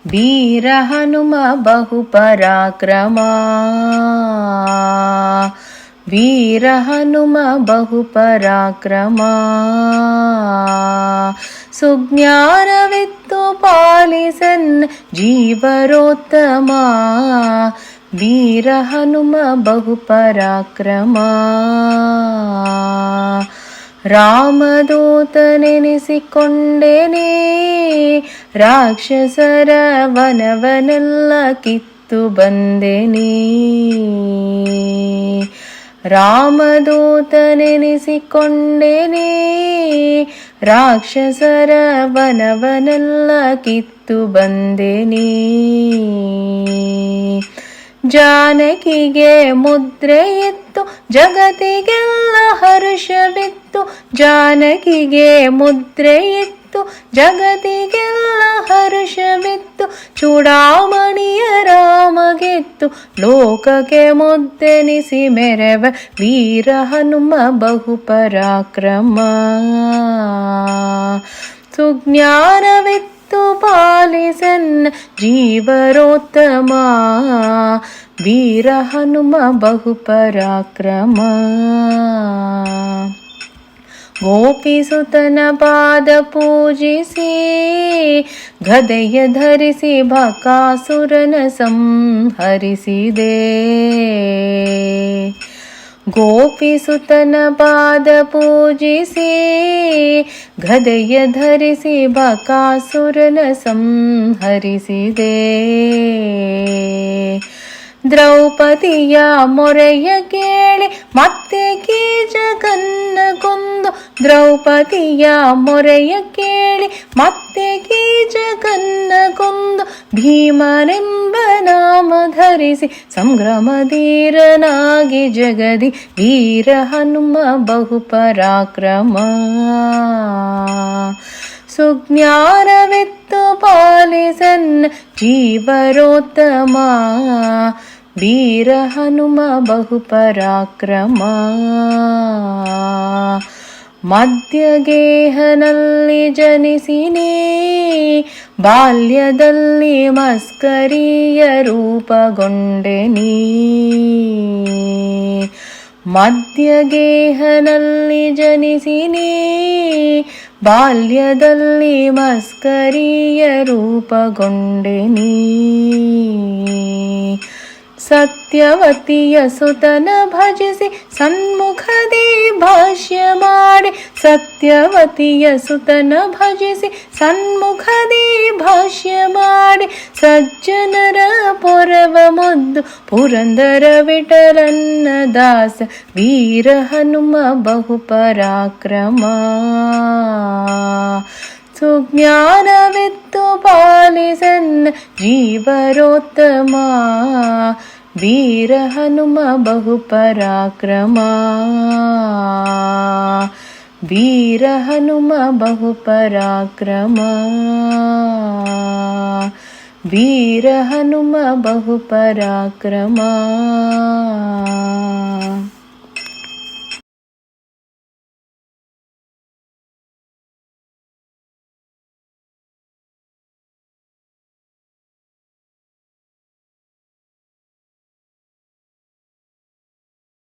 ವೀರ ಹನುಮ ಬಹುಪರಾಕ್ರಮ ವೀರ ಹನುಮ ಬಹುಪರಾಕ್ರಮ ಸುಜ್ಞಾನವಿತ್ತು ಪಾಲಿಸನ್ ಜೀವರೋತ್ತಮ ವೀರ ಹನುಮ ಬಹುಪರಾಕ್ರಮ ರಾಮದೂತನೆನಿಸಿಕೊಂಡೆನೇ ರಾಕ್ಷಸರ ವನವನೆಲ್ಲ ಕಿತ್ತು ಬಂದೆನೇ ರಾಮದೂತನೆನಿಸಿಕೊಂಡೆನೇ ರಾಕ್ಷಸರ ವನವನೆಲ್ಲ ಕಿತ್ತು ಬಂದೆನೇ ಜಾನಕಿಗೆ ಮುದ್ರೆ ಇತ್ತು ಜಗತ್ತಿಗೆಲ್ಲ ಹರ್ಷವಿತ್ತು ಜಾನಕಿಗೆ ಮುದ್ರೆ ಇತ್ತು ಜಗತ್ತಿಗೆಲ್ಲ ಹರ್ಷವಿತ್ತು ಚೂಡಾಮಣಿಯ ರಾಮಗೆತ್ತು ಲೋಕಕ್ಕೆ ಮುದ್ದೆನಿಸಿ ಮೆರವ ವೀರ ಹನುಮ ಬಹುಪರಾಕ್ರಮ ಸುಜ್ಞಾನವಿತ್ತು ಪಾಲಿಸನ್ ಜೀವರೋತ್ತಮ ವೀರ ಹನುಮ ಬಹುಪರಾಕ್ರಮ ಗೋಪಿಸುತನ ಪಾದ ಪೂಜಿಸಿ ಗದೆಯ ಧರಿಸಿ ಬಕಾಸುರನ ಸಂಹರಿಸಿದೆ ಗೋಪಿಸುತನ ಪಾದ ಪೂಜಿಸಿ ಗದೆಯ ಧರಿಸಿ ಬಕಾಸುರನ ಸಂಹರಿಸಿದೆ ದ್ರೌಪದಿಯ ಮೊರೆಯ ಕೇಳಿ ಮತ್ತೆ ಕೀಚಕನ್ನ ಕೊಂದು ದ್ರೌಪದಿಯ ಮೊರೆಯ ಕೇಳಿ ಮತ್ತೆ ಕೀಚಕನ್ನ ಕೊಂದು ಭೀಮನೆಂಬ ನಾಮ ಧರಿಸಿ ಸಂಗ್ರಮಧೀರನಾಗಿ ಜಗದಿ ವೀರ ಹನುಮ ಬಹುಪರಾಕ್ರಮ ಸುಜ್ಞಾನವಿತ್ತು ಪಾಲಿಸನ್ ಜೀವರೋತ್ತಮ ವೀರ ಹನುಮ ಬಹುಪರಾಕ್ರಮ ಮಧ್ಯಗೇಹನಲ್ಲಿ ಜನಿಸಿನೇ ಬಾಲ್ಯದಲ್ಲಿ ಮಸ್ಕರಿಯ ರೂಪಗೊಂಡೆನೀ ಮಧ್ಯಗೇಹನಲ್ಲಿ ಜನಿಸಿನೇ ಬಾಲ್ಯದಲ್ಲಿ ಮಸ್ಕರಿಯ ರೂಪಗೊಂಡೆನೀ ಸತ್ಯವತಿಯ ಸುತನ ಭಜಿಸಿ ಸನ್ಮುಖದಿ ಭಾಷ್ಯ ಮಾಡಿ ಸತ್ಯವತಿಯ ಸುತನ ಭಜಿಸಿ ಸನ್ಮುಖದಿ ಭಾಷ್ಯ ಮಾಡಿ ಸಜ್ಜನರ ಪೊರವ ಮುದ್ದು ಪುರಂದರ ವಿಠಲನ್ನ ದಾಸ ವೀರ ಹನುಮ ಬಹುಪರಾಕ್ರಮ ಸುಜ್ಞಾನವಿತ್ತು ಪಾಲಿಸನ್ ಜೀವರೋತ್ತಮ ವೀರ ಹನುಮ ಬಹುಪರಾಕ್ರಮ ವೀರ ಹನುಮ ಬಹುಪರಾಕ್ರಮ ವೀರ ಹನುಮ ಬಹುಪರಾಕ್ರಮ